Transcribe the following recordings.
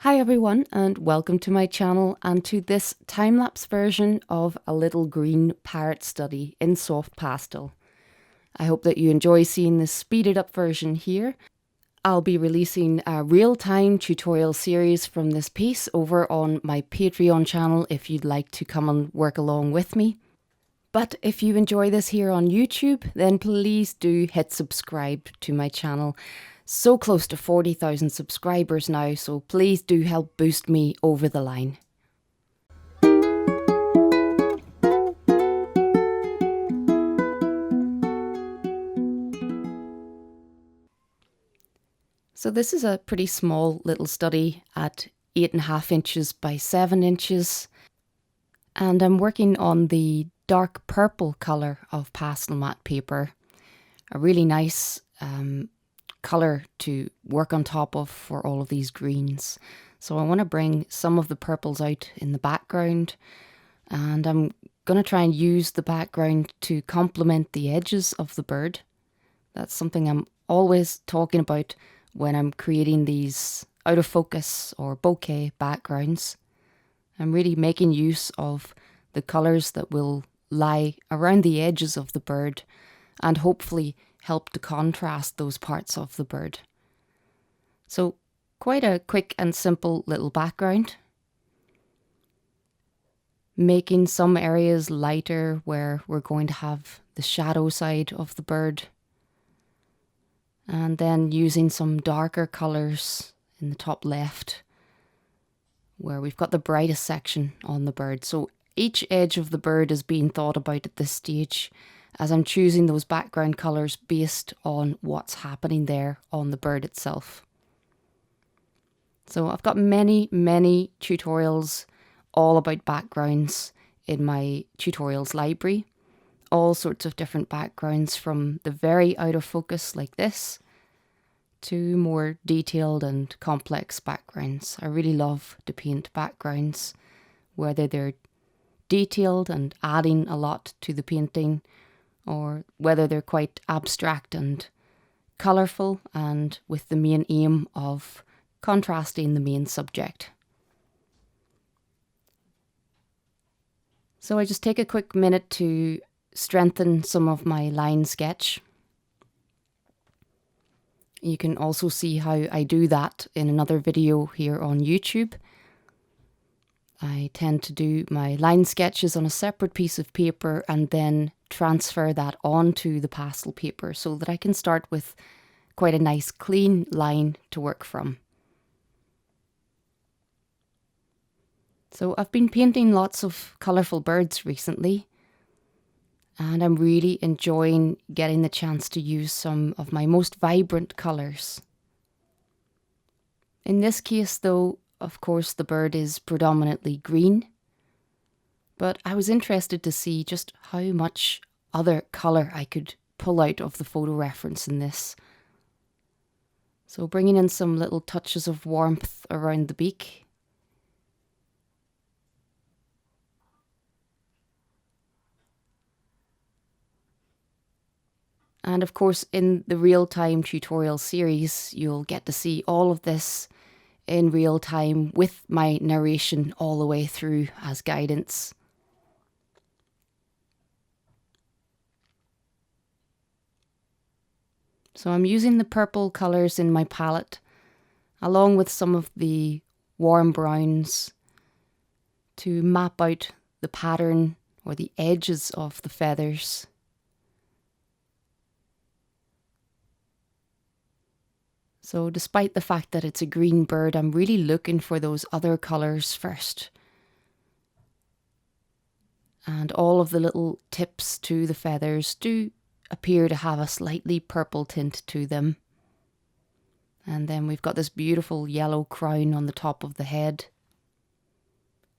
Hi everyone and welcome to my channel and to this time-lapse version of a little green parrot study in soft pastel. I hope that you enjoy seeing this speeded up version here. I'll be releasing a real-time tutorial series from this piece over on my Patreon channel if you'd like to come and work along with me. But if you enjoy this here on YouTube, then please do hit subscribe to my channel. So close to 40,000 subscribers now, so please do help boost me over the line. So this is a pretty small little study at 8.5 inches by 7 inches. And I'm working on the dark purple colour of pastel matte paper. A really nice colour to work on top of for all of these greens. So I want to bring some of the purples out in the background, and I'm going to try and use the background to complement the edges of the bird. That's something I'm always talking about when I'm creating these out of focus or bokeh backgrounds. I'm really making use of the colours that will lie around the edges of the bird and hopefully help to contrast those parts of the bird. So quite a quick and simple little background. Making some areas lighter where we're going to have the shadow side of the bird. And then using some darker colours in the top left where we've got the brightest section on the bird. So each edge of the bird is being thought about at this stage as I'm choosing those background colours based on what's happening there on the bird itself. So I've got many tutorials all about backgrounds in my tutorials library. All sorts of different backgrounds, from the very out of focus like this to more detailed and complex backgrounds. I really love to paint backgrounds, whether they're detailed and adding a lot to the painting, or whether they're quite abstract and colourful and with the main aim of contrasting the main subject. So I just take a quick minute to strengthen some of my line sketch. You can also see how I do that in another video here on YouTube. I tend to do my line sketches on a separate piece of paper and then transfer that onto the pastel paper so that I can start with quite a nice clean line to work from. So I've been painting lots of colourful birds recently, and I'm really enjoying getting the chance to use some of my most vibrant colours. In this case though, of course, the bird is predominantly green, but I was interested to see just how much other colour I could pull out of the photo reference in this. So bringing in some little touches of warmth around the beak. And of course, in the real-time tutorial series, you'll get to see all of this in real time with my narration all the way through as guidance. So I'm using the purple colours in my palette along with some of the warm browns to map out the pattern or the edges of the feathers. So despite the fact that it's a green bird, I'm really looking for those other colours first. And all of the little tips to the feathers do appear to have a slightly purple tint to them. And then we've got this beautiful yellow crown on the top of the head.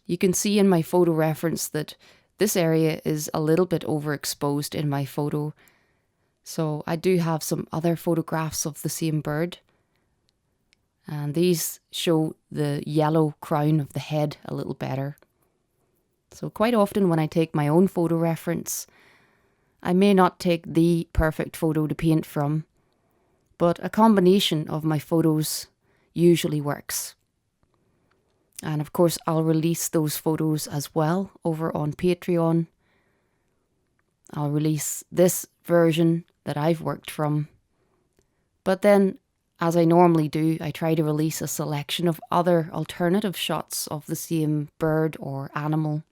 You can see in my photo reference that this area is a little bit overexposed in my photo. So I do have some other photographs of the same bird. And these show the yellow crown of the head a little better. So quite often when I take my own photo reference, I may not take the perfect photo to paint from, but a combination of my photos usually works. And of course, I'll release those photos as well over on Patreon. I'll release this version that I've worked from. But then, as I normally do, I try to release a selection of other alternative shots of the same bird or animal.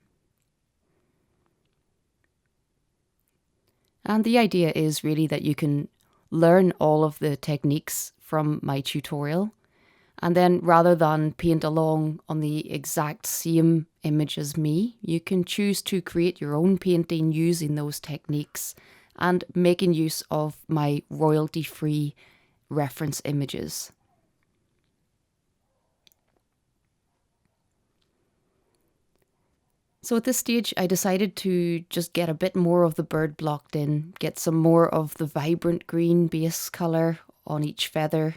And the idea is really that you can learn all of the techniques from my tutorial. And then rather than paint along on the exact same image as me, you can choose to create your own painting using those techniques and making use of my royalty-free reference images. So at this stage, I decided to just get a bit more of the bird blocked in, get some more of the vibrant green base colour on each feather.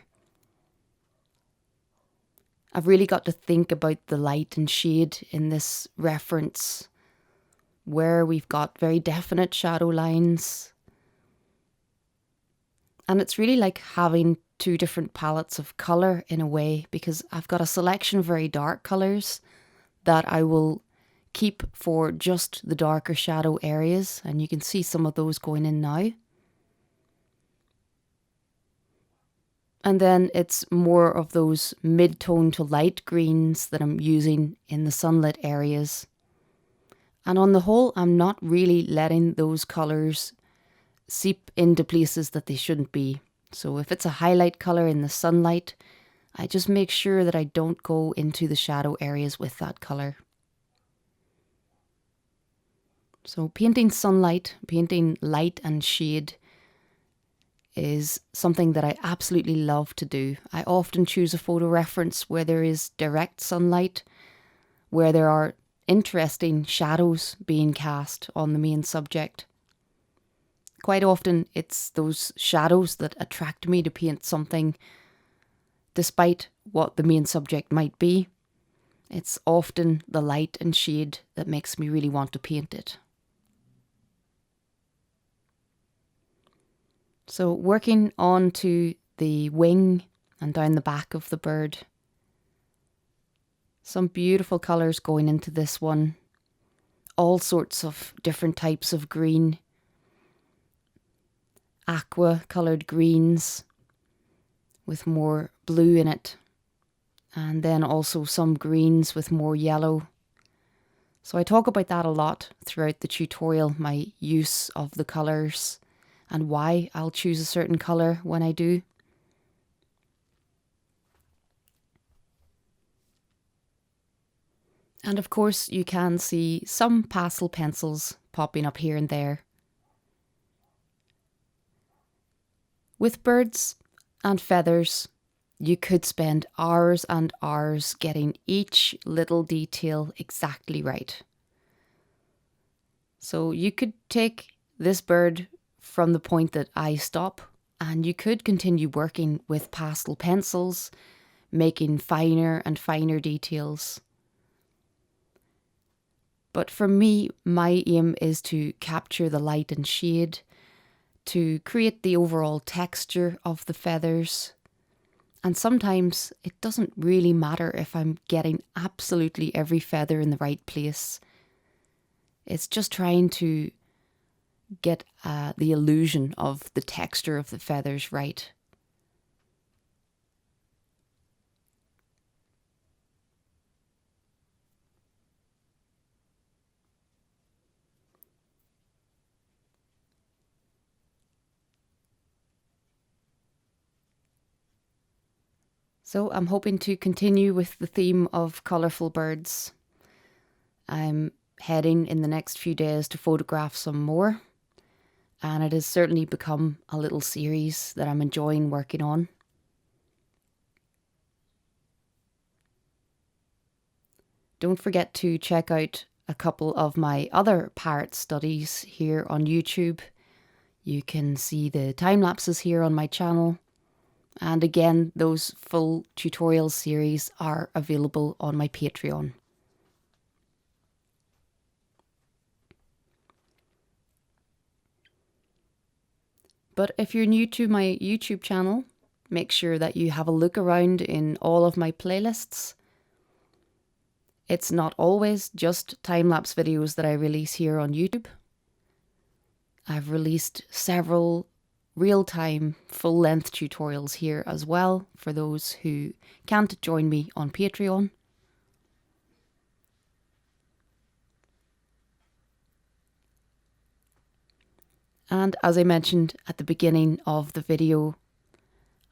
I've really got to think about the light and shade in this reference, where we've got very definite shadow lines. And it's really like having two different palettes of colour in a way, because I've got a selection of very dark colours that I will keep for just the darker shadow areas, and you can see some of those going in now. And then it's more of those mid-tone to light greens that I'm using in the sunlit areas. And on the whole, I'm not really letting those colours seep into places that they shouldn't be. So if it's a highlight colour in the sunlight, I just make sure that I don't go into the shadow areas with that colour. So painting sunlight, painting light and shade is something that I absolutely love to do. I often choose a photo reference where there is direct sunlight, where there are interesting shadows being cast on the main subject. Quite often it's those shadows that attract me to paint something despite what the main subject might be. It's often the light and shade that makes me really want to paint it. So working on to the wing and down the back of the bird. Some beautiful colours going into this one. All sorts of different types of green. Aqua coloured greens with more blue in it. And then also some greens with more yellow. So I talk about that a lot throughout the tutorial, my use of the colours and why I'll choose a certain colour when I do. And of course you can see some pastel pencils popping up here and there. With birds and feathers, you could spend hours and hours getting each little detail exactly right. So you could take this bird from the point that I stop, and you could continue working with pastel pencils, making finer and finer details. But for me, my aim is to capture the light and shade, to create the overall texture of the feathers. And sometimes it doesn't really matter if I'm getting absolutely every feather in the right place. It's just trying to get the illusion of the texture of the feathers right. So I'm hoping to continue with the theme of colourful birds. I'm heading in the next few days to photograph some more, and it has certainly become a little series that I'm enjoying working on. Don't forget to check out a couple of my other parrot studies here on YouTube. You can see the time lapses here on my channel. And again, those full tutorial series are available on my Patreon. But if you're new to my YouTube channel, make sure that you have a look around in all of my playlists. It's not always just time-lapse videos that I release here on YouTube. I've released several real-time, full-length tutorials here as well for those who can't join me on Patreon. And as I mentioned at the beginning of the video,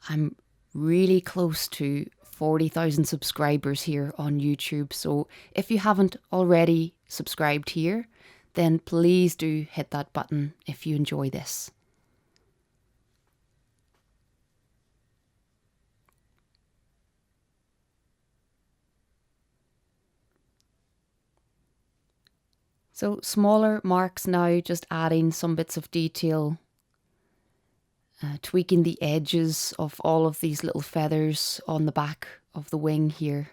I'm really close to 40,000 subscribers here on YouTube. So if you haven't already subscribed here, then please do hit that button if you enjoy this. So smaller marks now, just adding some bits of detail, tweaking the edges of all of these little feathers on the back of the wing here.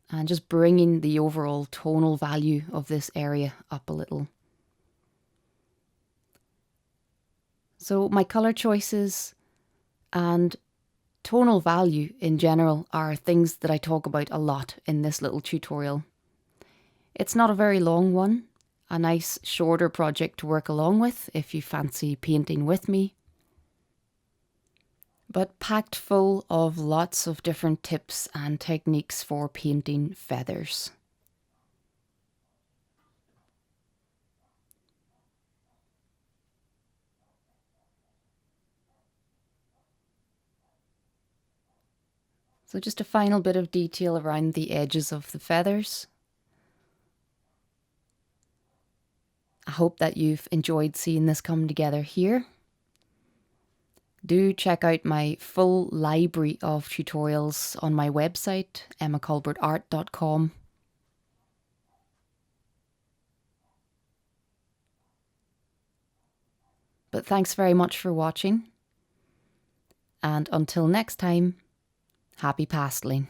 And just bringing the overall tonal value of this area up a little. So my colour choices and tonal value in general are things that I talk about a lot in this little tutorial. It's not a very long one, a nice shorter project to work along with if you fancy painting with me, but packed full of lots of different tips and techniques for painting feathers. So just a final bit of detail around the edges of the feathers. I hope that you've enjoyed seeing this come together here. Do check out my full library of tutorials on my website, emmacolbertart.com. But thanks very much for watching. And until next time, happy pasteling.